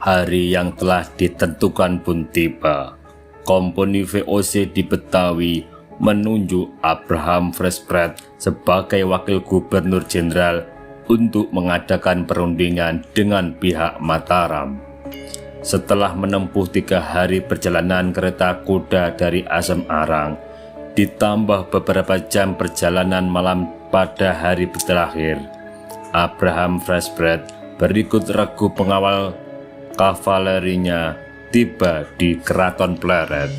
Hari yang telah ditentukan pun tiba. Kompeni VOC di Betawi menunjuk Abraham Fresbret sebagai Wakil Gubernur Jenderal untuk mengadakan perundingan dengan pihak Mataram. Setelah menempuh 3 hari perjalanan kereta kuda dari Asem Arang, ditambah beberapa jam perjalanan malam pada hari terakhir, Abraham Fresbret berikut regu pengawal kavalerinya tiba di Keraton Pleret.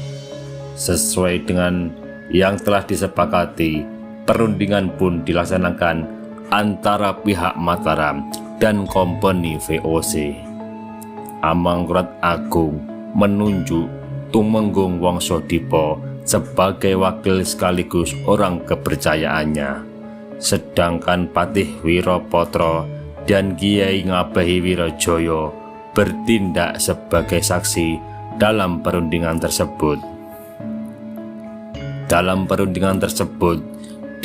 Sesuai dengan yang telah disepakati, perundingan pun dilaksanakan antara pihak Mataram dan kompeni VOC. Amangkurat Agung menunjuk Tumenggung Wongsodipo sebagai wakil sekaligus orang kepercayaannya, sedangkan Patih Wirapatra dan Kiai Ngabehi Wirojoyo bertindak sebagai saksi dalam perundingan tersebut. Dalam perundingan tersebut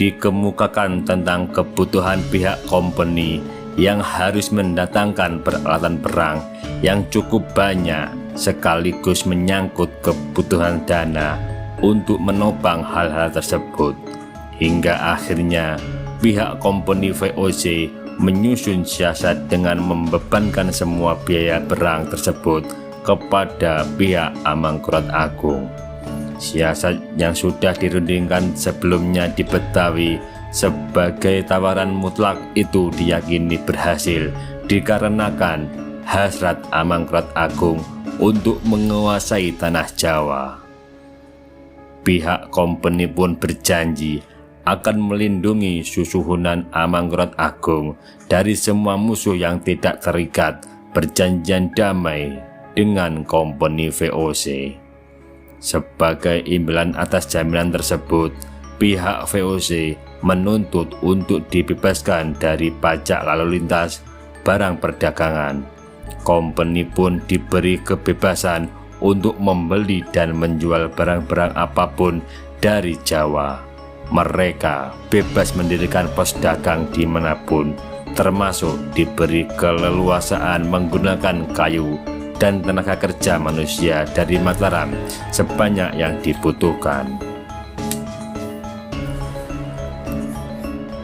dikemukakan tentang kebutuhan pihak kompeni yang harus mendatangkan peralatan perang yang cukup banyak, sekaligus menyangkut kebutuhan dana untuk menopang hal-hal tersebut. Hingga akhirnya pihak kompeni VOC menyusun siasat dengan membebankan semua biaya perang tersebut kepada pihak Amangkurat Agung. Siasat yang sudah dirundingkan sebelumnya di Betawi sebagai tawaran mutlak itu diyakini berhasil dikarenakan hasrat Amangkurat Agung untuk menguasai tanah Jawa. Pihak kompeni pun berjanji akan melindungi Susuhunan Amangkurat Agung dari semua musuh yang tidak terikat perjanjian damai dengan kompeni VOC. Sebagai imbalan atas jaminan tersebut, pihak VOC menuntut untuk dibebaskan dari pajak lalu lintas barang perdagangan. Kompeni pun diberi kebebasan untuk membeli dan menjual barang-barang apapun dari Jawa. Mereka bebas mendirikan pos dagang dimanapun, termasuk diberi keleluasaan menggunakan kayu dan tenaga kerja manusia dari Mataram sebanyak yang dibutuhkan.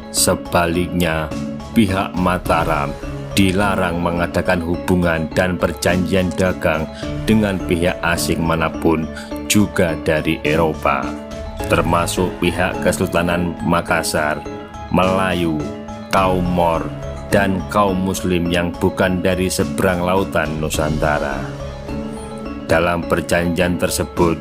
Sebaliknya, pihak Mataram dilarang mengadakan hubungan dan perjanjian dagang dengan pihak asing manapun, juga dari Eropa, termasuk pihak Kesultanan Makassar, Melayu, kaum Mor, dan kaum Muslim yang bukan dari seberang lautan Nusantara. Dalam perjanjian tersebut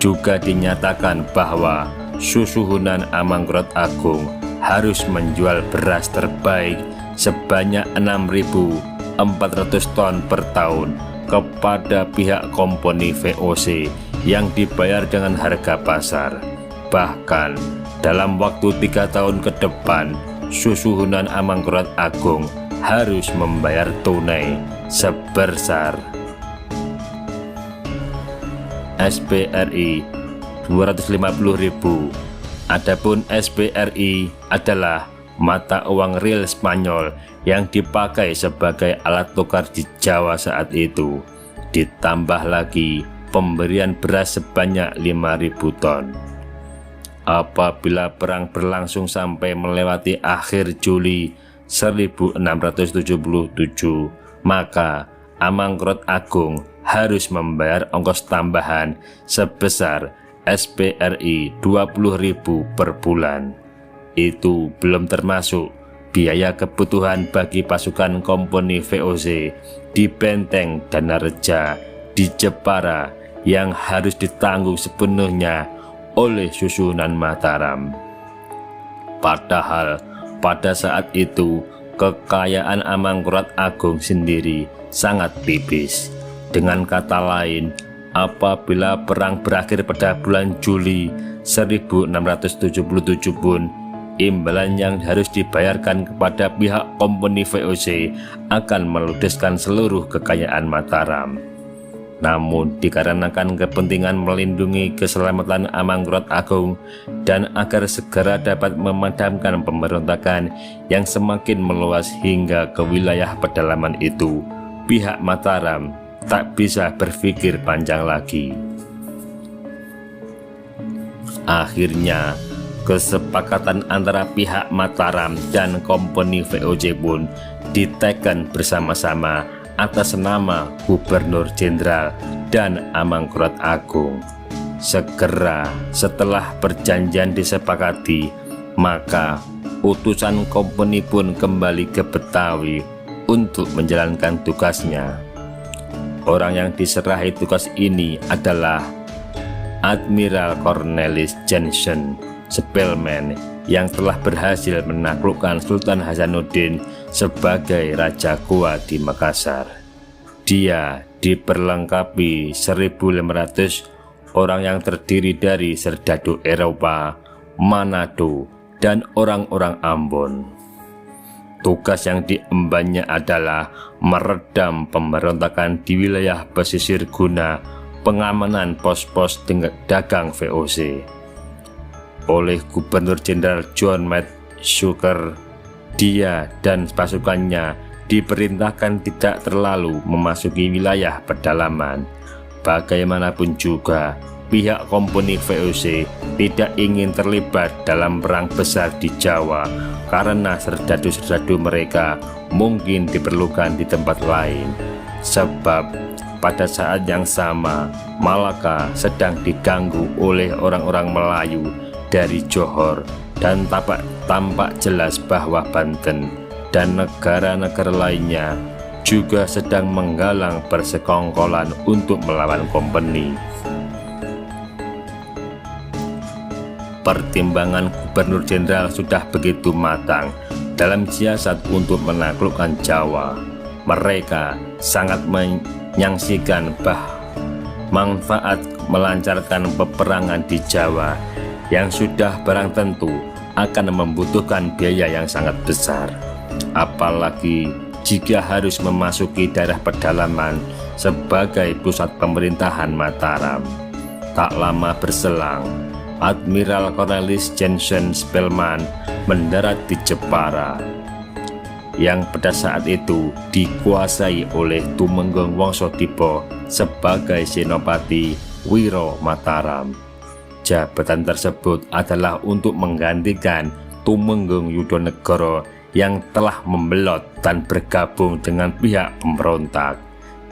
juga dinyatakan bahwa Susuhunan Amangkurat Agung harus menjual beras terbaik sebanyak 6.400 ton per tahun kepada pihak kompeni VOC yang dibayar dengan harga pasar. Bahkan dalam waktu 3 tahun ke depan, Susuhunan Amangkurat Agung harus membayar tunai sebesar SPRI 250.000. Adapun SPRI adalah mata uang real Spanyol yang dipakai sebagai alat tukar di Jawa saat itu. Ditambah lagi pemberian beras sebanyak 5.000 ton. Apabila perang berlangsung sampai melewati akhir Juli 1677, maka Amangkurat Agung harus membayar ongkos tambahan sebesar SPRI 20.000 per bulan. Itu belum termasuk biaya kebutuhan bagi pasukan kompeni VOC di Benteng Danareja di Jepara yang harus ditanggung sepenuhnya oleh Susuhunan Mataram. Padahal pada saat itu kekayaan Amangkurat Agung sendiri sangat tipis. Dengan kata lain, apabila perang berakhir pada bulan Juli 1677 pun, imbalan yang harus dibayarkan kepada pihak kompeni VOC akan meludeskan seluruh kekayaan Mataram. Namun dikarenakan kepentingan melindungi keselamatan Amangkurat Agung dan agar segera dapat memadamkan pemberontakan yang semakin meluas hingga ke wilayah pedalaman itu, pihak Mataram tak bisa berpikir panjang lagi. Akhirnya, kesepakatan antara pihak Mataram dan Kompeni VOC pun diteken bersama-sama atas nama Gubernur Jenderal dan Amangkurat Agung. Segera setelah perjanjian disepakati, maka utusan kompeni pun kembali ke Betawi untuk menjalankan tugasnya. Orang yang diserahi tugas ini adalah Admiral Cornelis Jensen Spelman yang telah berhasil menaklukkan Sultan Hasanuddin sebagai Raja Goa di Makassar. Dia diperlengkapi 1.500 orang yang terdiri dari serdadu Eropa, Manado, dan orang-orang Ambon. Tugas yang diembannya adalah meredam pemberontakan di wilayah pesisir guna pengamanan pos-pos dagang VOC. Oleh Gubernur Jenderal John McShooker, dia dan pasukannya diperintahkan tidak terlalu memasuki wilayah pedalaman. Bagaimanapun juga, pihak kompeni VOC tidak ingin terlibat dalam perang besar di Jawa karena serdadu-serdadu mereka mungkin diperlukan di tempat lain. Sebab pada saat yang sama, Malaka sedang diganggu oleh orang-orang Melayu dari Johor, dan tampak jelas bahwa Banten dan negara-negara lainnya juga sedang menggalang persekongkolan untuk melawan kompeni. Pertimbangan Gubernur Jenderal sudah begitu matang dalam siasat untuk menaklukkan Jawa. Mereka sangat menyaksikan manfaat melancarkan peperangan di Jawa yang sudah barang tentu akan membutuhkan biaya yang sangat besar, apalagi jika harus memasuki daerah pedalaman sebagai pusat pemerintahan Mataram. Tak lama berselang, Admiral Cornelis Jensen Spelman mendarat di Jepara, yang pada saat itu dikuasai oleh Tumenggung Wongsodipo sebagai Senopati Wiro Mataram. Jabatan tersebut adalah untuk menggantikan Tumenggung Yudonegoro yang telah membelot dan bergabung dengan pihak pemberontak.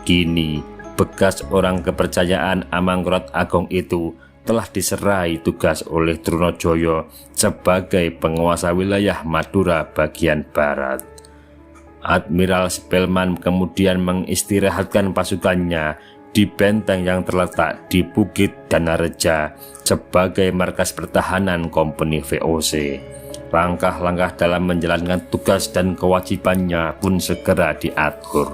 Kini, bekas orang kepercayaan Amangkurat Agung itu telah diserai tugas oleh Trunojoyo sebagai penguasa wilayah Madura bagian barat. Admiral Spelman kemudian mengistirahatkan pasukannya di benteng yang terletak di Bukit Danareja sebagai markas pertahanan kompeni VOC. Langkah-langkah dalam menjalankan tugas dan kewajibannya pun segera diatur.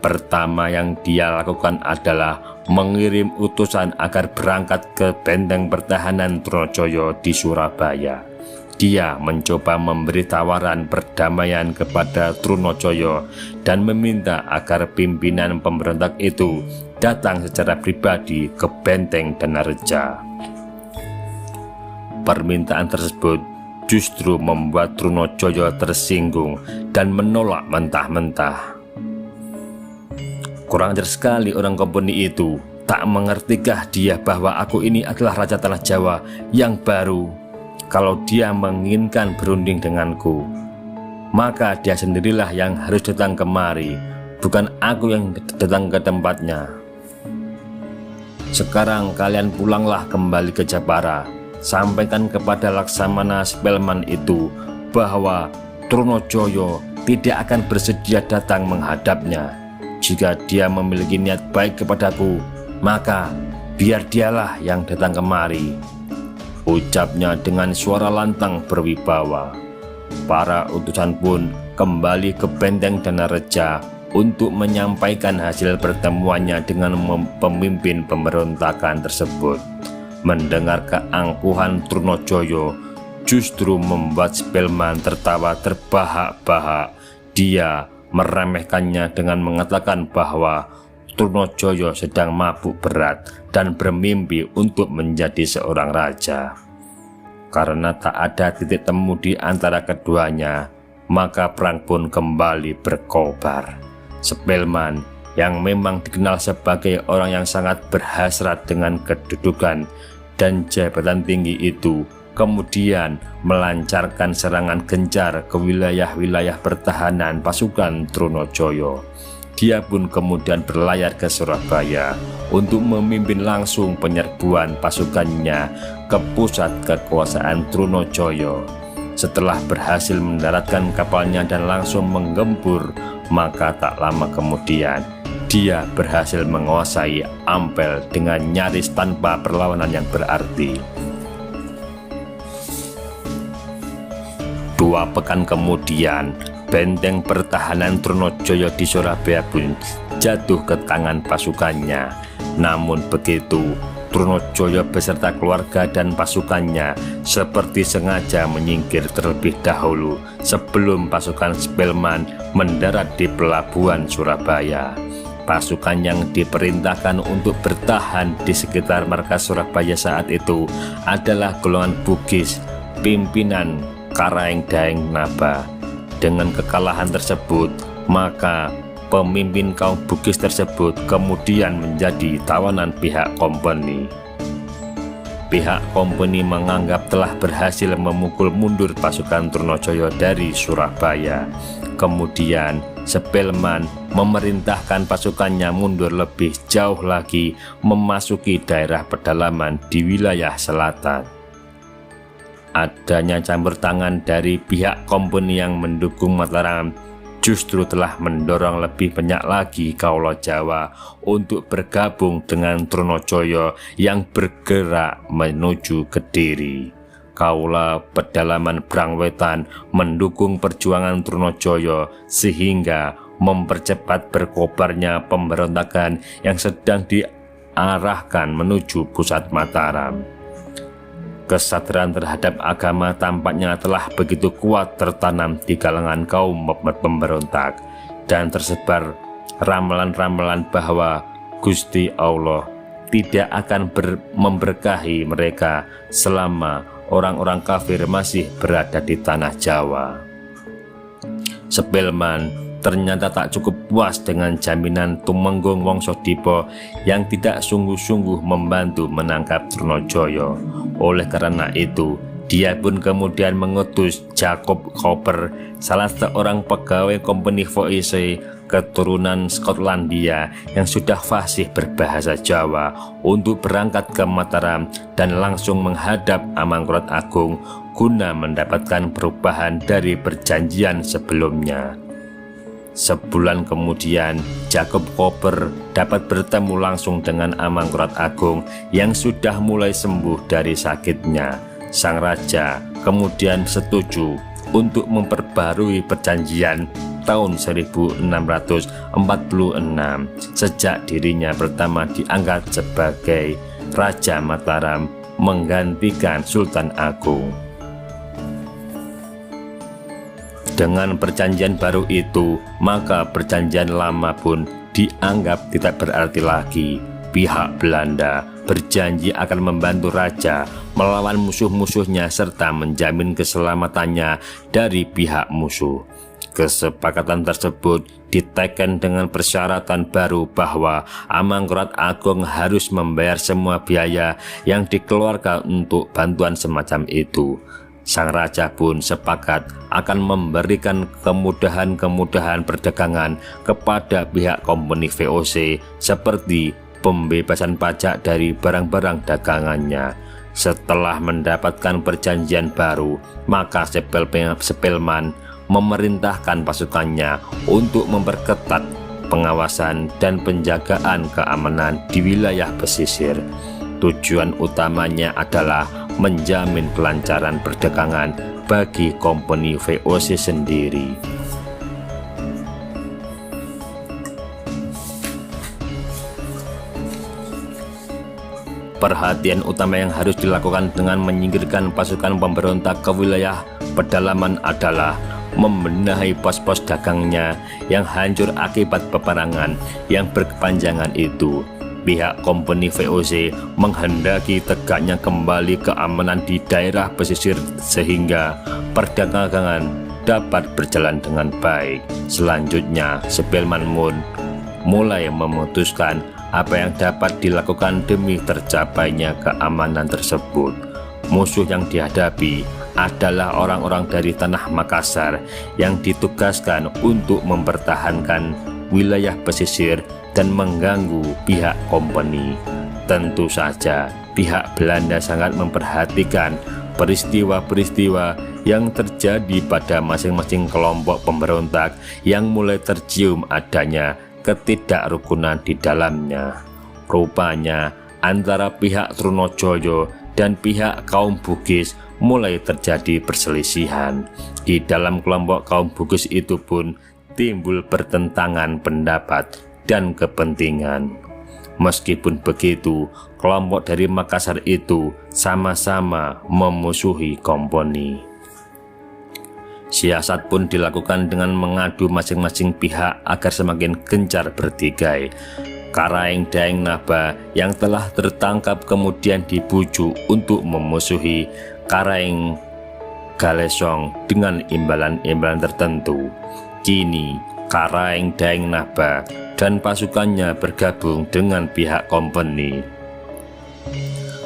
Pertama yang dia lakukan adalah mengirim utusan agar berangkat ke benteng pertahanan Trunojoyo di Surabaya. Dia mencoba memberi tawaran perdamaian kepada Trunojoyo dan meminta agar pimpinan pemberontak itu datang secara pribadi ke benteng Danareja. Permintaan tersebut justru membuat Trunojoyo tersinggung dan menolak mentah-mentah. Kurang ajar sekali orang kompeni itu. Tak mengertikah dia bahwa aku ini adalah Raja Tanah Jawa yang baru? Kalau dia menginginkan berunding denganku, maka dia sendirilah yang harus datang kemari, bukan aku yang datang ke tempatnya. Sekarang kalian pulanglah kembali ke Jepara. Sampaikan kepada Laksamana Spelman itu bahwa Trunojoyo tidak akan bersedia datang menghadapnya. Jika dia memiliki niat baik kepadaku, maka biar dialah yang datang kemari, ucapnya dengan suara lantang berwibawa. Para utusan pun kembali ke benteng Danareja untuk menyampaikan hasil pertemuannya dengan pemimpin pemberontakan tersebut. Mendengar keangkuhan Trunojoyo justru membuat Spelman tertawa terbahak-bahak. Dia meremehkannya dengan mengatakan bahwa Trunojoyo sedang mabuk berat dan bermimpi untuk menjadi seorang raja. Karena tak ada titik temu di antara keduanya, maka perang pun kembali berkobar. Spelman yang memang dikenal sebagai orang yang sangat berhasrat dengan kedudukan dan jabatan tinggi itu, kemudian melancarkan serangan gencar ke wilayah-wilayah pertahanan pasukan Trunojoyo. Dia pun kemudian berlayar ke Surabaya untuk memimpin langsung penyerbuan pasukannya ke pusat kekuasaan Trunojoyo. Setelah berhasil mendaratkan kapalnya dan langsung menggempur, maka tak lama kemudian dia berhasil menguasai Ampel dengan nyaris tanpa perlawanan yang berarti. 2 pekan kemudian, benteng pertahanan Trunojoyo di Surabaya pun jatuh ke tangan pasukannya. Namun begitu, Trunojoyo beserta keluarga dan pasukannya seperti sengaja menyingkir terlebih dahulu sebelum pasukan Spelman mendarat di pelabuhan Surabaya. Pasukan yang diperintahkan untuk bertahan di sekitar markas Surabaya saat itu adalah golongan Bugis pimpinan Karaeng Daeng Naba. Dengan kekalahan tersebut, maka pemimpin kaum Bugis tersebut kemudian menjadi tawanan pihak kompeni. Pihak kompeni menganggap telah berhasil memukul mundur pasukan Trunojoyo dari Surabaya. Kemudian Spelman memerintahkan pasukannya mundur lebih jauh lagi, memasuki daerah pedalaman di wilayah selatan. Adanya campur tangan dari pihak kompeni yang mendukung Mataram justru telah mendorong lebih banyak lagi Kaulo Jawa untuk bergabung dengan Trunojoyo yang bergerak menuju Kediri. Kaula pedalaman Brangwetan mendukung perjuangan Trunojoyo sehingga mempercepat berkobarnya pemberontakan yang sedang diarahkan menuju pusat Mataram. Kesadaran terhadap agama tampaknya telah begitu kuat tertanam di kalangan kaum pemberontak, dan tersebar ramalan-ramalan bahwa Gusti Allah tidak akan memberkahi mereka selama orang-orang kafir masih berada di tanah Jawa. Spelman ternyata tak cukup puas dengan jaminan Tumenggung Wongsodipo yang tidak sungguh-sungguh membantu menangkap Trunojoyo. Oleh karena itu, dia pun kemudian mengutus Jacob Cooper, salah seorang pegawai kompeni Voice keturunan Skotlandia yang sudah fasih berbahasa Jawa, untuk berangkat ke Mataram dan langsung menghadap Amangkurat Agung guna mendapatkan perubahan dari perjanjian sebelumnya. Sebulan kemudian, Jacob Cooper dapat bertemu langsung dengan Amangkurat Agung yang sudah mulai sembuh dari sakitnya. Sang raja kemudian setuju untuk memperbarui perjanjian tahun 1646 sejak dirinya pertama diangkat sebagai Raja Mataram menggantikan Sultan Agung. Dengan perjanjian baru itu, maka perjanjian lama pun dianggap tidak berarti lagi. Pihak Belanda berjanji akan membantu raja melawan musuh-musuhnya serta menjamin keselamatannya dari pihak musuh. Kesepakatan tersebut diteken dengan persyaratan baru bahwa Amangkurat Agung harus membayar semua biaya yang dikeluarkan untuk bantuan semacam itu. Sang raja pun sepakat akan memberikan kemudahan-kemudahan perdagangan kepada pihak kompeni VOC seperti pembebasan pajak dari barang-barang dagangannya. Setelah mendapatkan perjanjian baru, maka Spelman memerintahkan pasukannya untuk memperketat pengawasan dan penjagaan keamanan di wilayah pesisir. Tujuan utamanya adalah menjamin kelancaran perdagangan bagi kompeni VOC sendiri. Perhatian utama yang harus dilakukan dengan menyingkirkan pasukan pemberontak ke wilayah pedalaman adalah membenahi pos-pos dagangnya yang hancur akibat peperangan yang berkepanjangan itu. Pihak kompeni VOC menghendaki tegaknya kembali keamanan di daerah pesisir sehingga perdagangan dapat berjalan dengan baik. Selanjutnya, Spelman mulai memutuskan apa yang dapat dilakukan demi tercapainya keamanan tersebut. Musuh yang dihadapi adalah orang-orang dari tanah Makassar yang ditugaskan untuk mempertahankan wilayah pesisir dan mengganggu pihak kompeni. Tentu saja pihak Belanda sangat memperhatikan peristiwa-peristiwa yang terjadi pada masing-masing kelompok pemberontak yang mulai tercium adanya ketidakrukunan di dalamnya. Rupanya antara pihak Trunojoyo dan pihak kaum Bugis mulai terjadi perselisihan. Di dalam kelompok kaum Bugis itu pun timbul pertentangan pendapat dan kepentingan. Meskipun begitu, kelompok dari Makassar itu sama-sama memusuhi kompeni. Siasat pun dilakukan dengan mengadu masing-masing pihak agar semakin gencar bertikai. Karaeng Daeng Naba yang telah tertangkap kemudian dibujuk untuk memusuhi Karaeng Galesong dengan imbalan-imbalan tertentu. Kini Karaeng Daeng Naba dan pasukannya bergabung dengan pihak kompeni.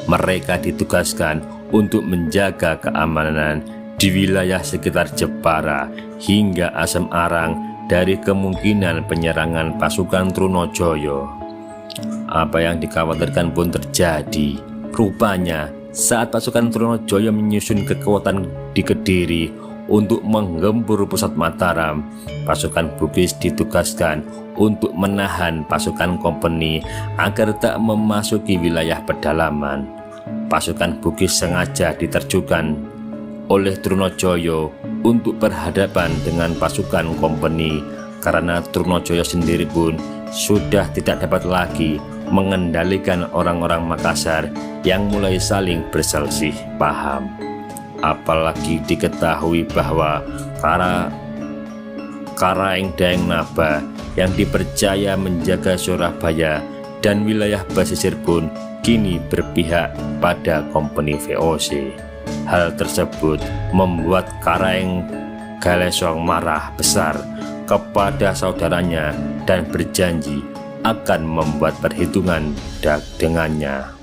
Mereka ditugaskan untuk menjaga keamanan di wilayah sekitar Jepara hingga Asem Arang dari kemungkinan penyerangan pasukan Trunojoyo. Apa yang dikhawatirkan pun terjadi. Rupanya saat pasukan Trunojoyo menyusun kekuatan di Kediri untuk menggempur pusat Mataram, pasukan Bugis ditugaskan untuk menahan pasukan kompeni agar tak memasuki wilayah pedalaman. Pasukan Bugis sengaja diterjunkan oleh Trunojoyo untuk berhadapan dengan pasukan kompeni karena Trunojoyo sendiri pun sudah tidak dapat lagi mengendalikan orang-orang Makassar yang mulai saling berselisih paham. Apalagi diketahui bahwa Karaeng Daeng Naba yang dipercaya menjaga Surabaya dan wilayah pesisir pun kini berpihak pada kompeni VOC. Hal tersebut membuat Karaeng Galesong marah besar kepada saudaranya dan berjanji akan membuat perhitungan dengannya.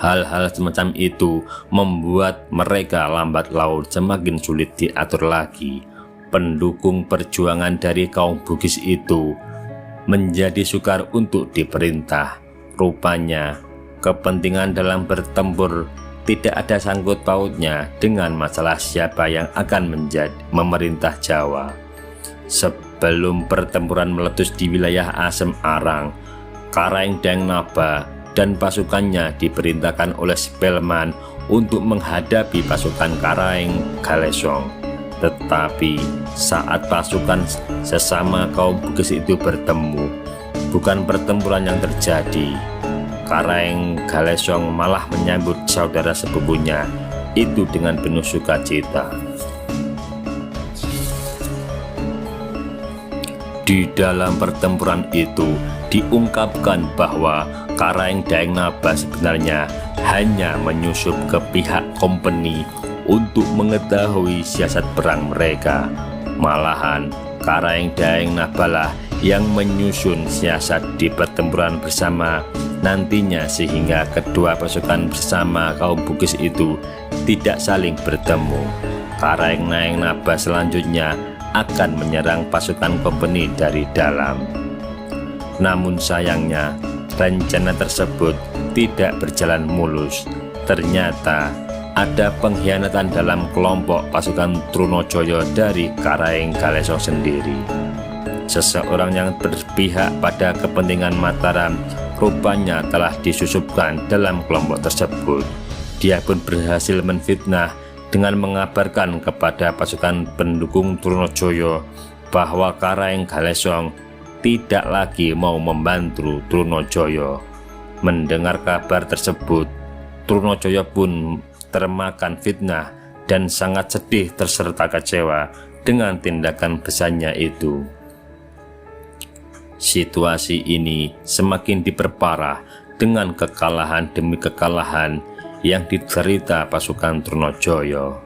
Hal-hal semacam itu membuat mereka lambat laun semakin sulit diatur lagi. Pendukung perjuangan dari kaum Bugis itu menjadi sukar untuk diperintah. Rupanya kepentingan dalam bertempur tidak ada sangkut pautnya dengan masalah siapa yang akan memerintah Jawa. Sebelum pertempuran meletus di wilayah Asem Arang, Karaeng Daeng Naba dan pasukannya diperintahkan oleh Spelman untuk menghadapi pasukan Karaeng Galesong. Tetapi saat pasukan sesama kaum Bugis itu bertemu, bukan pertempuran yang terjadi. Karaeng Galesong malah menyambut saudara sepupunya itu dengan penuh sukacita. Di dalam pertempuran itu diungkapkan bahwa Karaeng Daeng Naba sebenarnya hanya menyusup ke pihak kompeni untuk mengetahui siasat perang mereka. Malahan Karaeng Daeng Naba lah yang menyusun siasat di pertempuran bersama nantinya sehingga kedua pasukan bersama kaum Bugis itu tidak saling bertemu. Karaeng Daeng Naba selanjutnya akan menyerang pasukan kompeni dari dalam. Namun sayangnya rencana tersebut tidak berjalan mulus. Ternyata ada pengkhianatan dalam kelompok pasukan Trunojoyo dari Karaeng Galesong sendiri. Seseorang yang berpihak pada kepentingan Mataram rupanya telah disusupkan dalam kelompok tersebut. Dia pun berhasil menfitnah dengan mengabarkan kepada pasukan pendukung Trunojoyo bahwa Karaeng Galesong tidak lagi mau membantu Trunojoyo. Mendengar kabar tersebut, Trunojoyo pun termakan fitnah dan sangat sedih serta kecewa dengan tindakan besarnya itu. Situasi ini semakin diperparah dengan kekalahan demi kekalahan yang diderita pasukan Trunojoyo.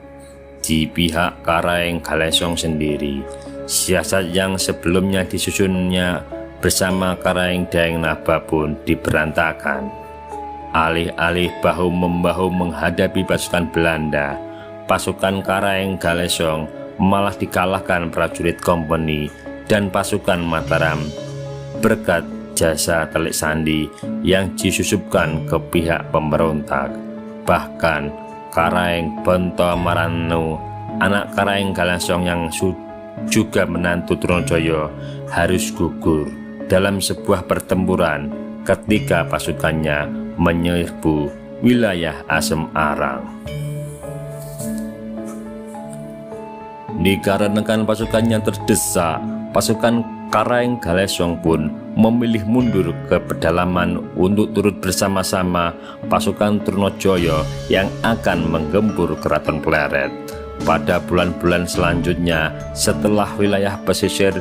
Di pihak Karaeng Galesong sendiri, Siasat yang sebelumnya disusunnya bersama Karaeng Daeng Naba pun diberantakan. Alih-alih bahu-membahu menghadapi pasukan Belanda, pasukan Karaeng Galesong malah dikalahkan prajurit kompeni dan pasukan Mataram berkat jasa Telik Sandi yang disusupkan ke pihak pemberontak. Bahkan Karaeng Bonto Marano, anak Karaeng Galesong yang juga menantu Trunojoyo, harus gugur dalam sebuah pertempuran ketika pasukannya menyerbu wilayah Asem Arang. Dikarenakan pasukannya terdesak, pasukan Karaeng Galesong pun memilih mundur ke pedalaman untuk turut bersama-sama pasukan Trunojoyo yang akan menggempur Keraton Pleret. Pada bulan-bulan selanjutnya, setelah wilayah pesisir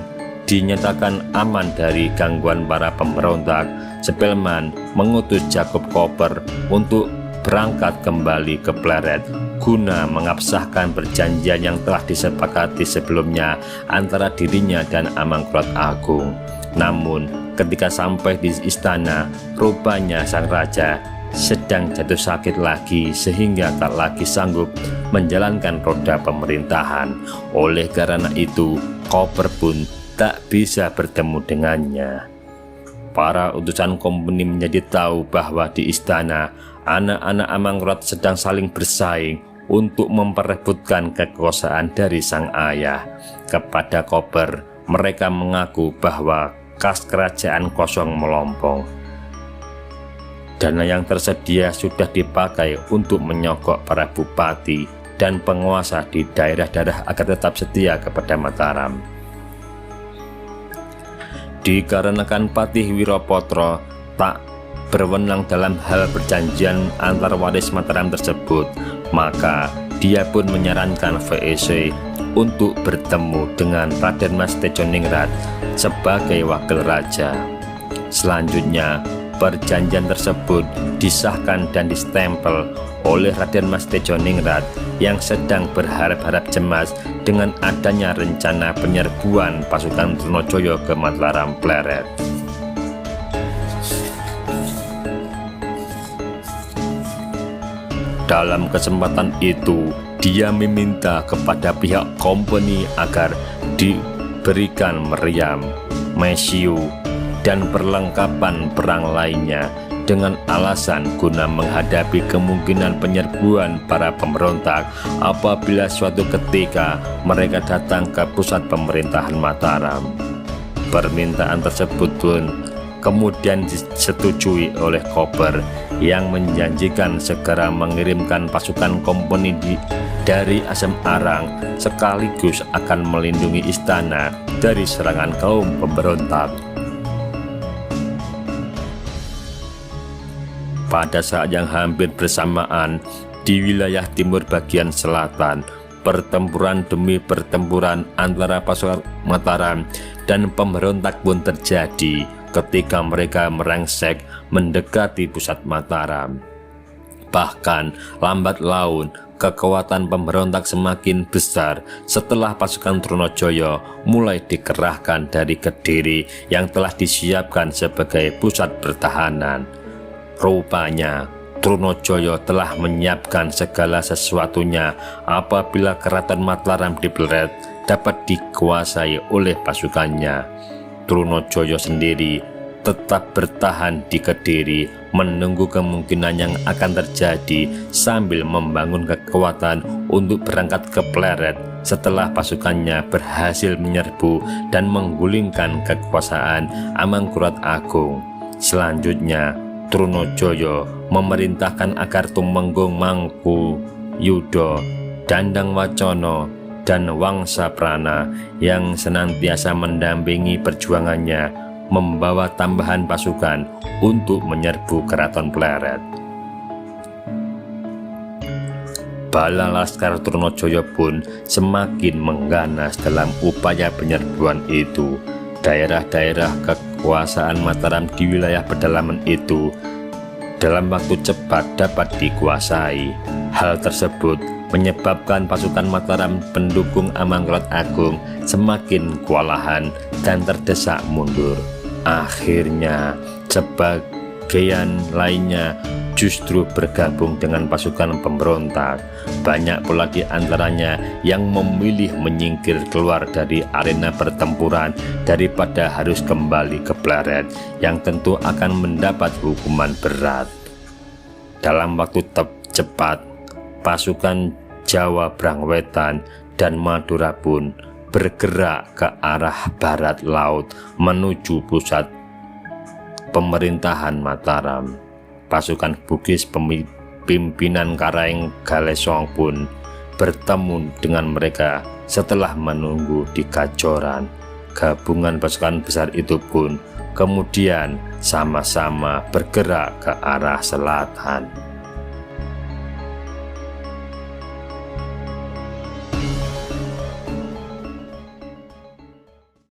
dinyatakan aman dari gangguan para pemberontak, Spelman mengutus Jacob Koper untuk berangkat kembali ke Pleret guna mengabsahkan perjanjian yang telah disepakati sebelumnya antara dirinya dan Amangkurat Agung. Namun ketika sampai di istana, rupanya sang raja sedang jatuh sakit lagi sehingga tak lagi sanggup menjalankan roda pemerintahan. Oleh karena itu, Koper pun tak bisa bertemu dengannya. Para utusan kompeni menjadi tahu bahwa di istana anak-anak Amangkurat sedang saling bersaing untuk memperebutkan kekuasaan dari sang ayah. Kepada Koper, mereka mengaku bahwa kas kerajaan kosong melompong. Dana yang tersedia sudah dipakai untuk menyogok para bupati dan penguasa di daerah-daerah agar tetap setia kepada Mataram. Dikarenakan Patih Wirapotro tak berwenang dalam hal perjanjian antar waris Mataram tersebut, maka dia pun menyarankan VEC untuk bertemu dengan Raden Mas Tejoningrat sebagai wakil raja. Selanjutnya, perjanjian tersebut disahkan dan distempel oleh Raden Mas Tejoningrat yang sedang berharap-harap cemas dengan adanya rencana penyerbuan pasukan Trunojoyo ke Mataram Pleret. Dalam kesempatan itu, dia meminta kepada pihak kompeni agar diberikan meriam, mesiu, dan perlengkapan perang lainnya dengan alasan guna menghadapi kemungkinan penyerbuan para pemberontak apabila suatu ketika mereka datang ke pusat pemerintahan Mataram. Permintaan tersebut pun kemudian disetujui oleh Koper yang menjanjikan segera mengirimkan pasukan kompeni dari Asem Arang sekaligus akan melindungi istana dari serangan kaum pemberontak. Pada saat yang hampir bersamaan, di wilayah timur bagian selatan, pertempuran demi pertempuran antara pasukan Mataram dan pemberontak pun terjadi ketika mereka merengsek mendekati pusat Mataram. Bahkan lambat laun, kekuatan pemberontak semakin besar setelah pasukan Trunojoyo mulai dikerahkan dari Kediri yang telah disiapkan sebagai pusat pertahanan. Rupanya Trunojoyo telah menyiapkan segala sesuatunya apabila Keraton Mataram di Pleret dapat dikuasai oleh pasukannya. Trunojoyo sendiri tetap bertahan di Kediri menunggu kemungkinan yang akan terjadi sambil membangun kekuatan untuk berangkat ke Pleret setelah pasukannya berhasil menyerbu dan menggulingkan kekuasaan Amangkurat Agung. Selanjutnya, Trunojoyo memerintahkan agar Tumenggung Mangku Yudo, Dandang Wacono, dan Wangsa Prana yang senantiasa mendampingi perjuangannya membawa tambahan pasukan untuk menyerbu Keraton Pleret. Bala Laskar Trunojoyo pun semakin mengganas dalam upaya penyerbuan itu. Daerah-daerah kekuasaan Mataram di wilayah pedalaman itu dalam waktu cepat dapat dikuasai. Hal tersebut menyebabkan pasukan Mataram pendukung Amangkurat Agung semakin kewalahan dan terdesak mundur. Akhirnya sebagian lainnya justru bergabung dengan pasukan pemberontak. Banyak pula di antaranya yang memilih menyingkir keluar dari arena pertempuran daripada harus kembali ke Pleret, yang tentu akan mendapat hukuman berat. Dalam waktu cepat, pasukan Jawa Brangwetan dan Madura pun bergerak ke arah barat laut menuju pusat pemerintahan Mataram. Pasukan Bugis pimpinan Karaeng Galesong pun bertemu dengan mereka setelah menunggu di Kajoran. Gabungan pasukan besar itu pun kemudian sama-sama bergerak ke arah selatan.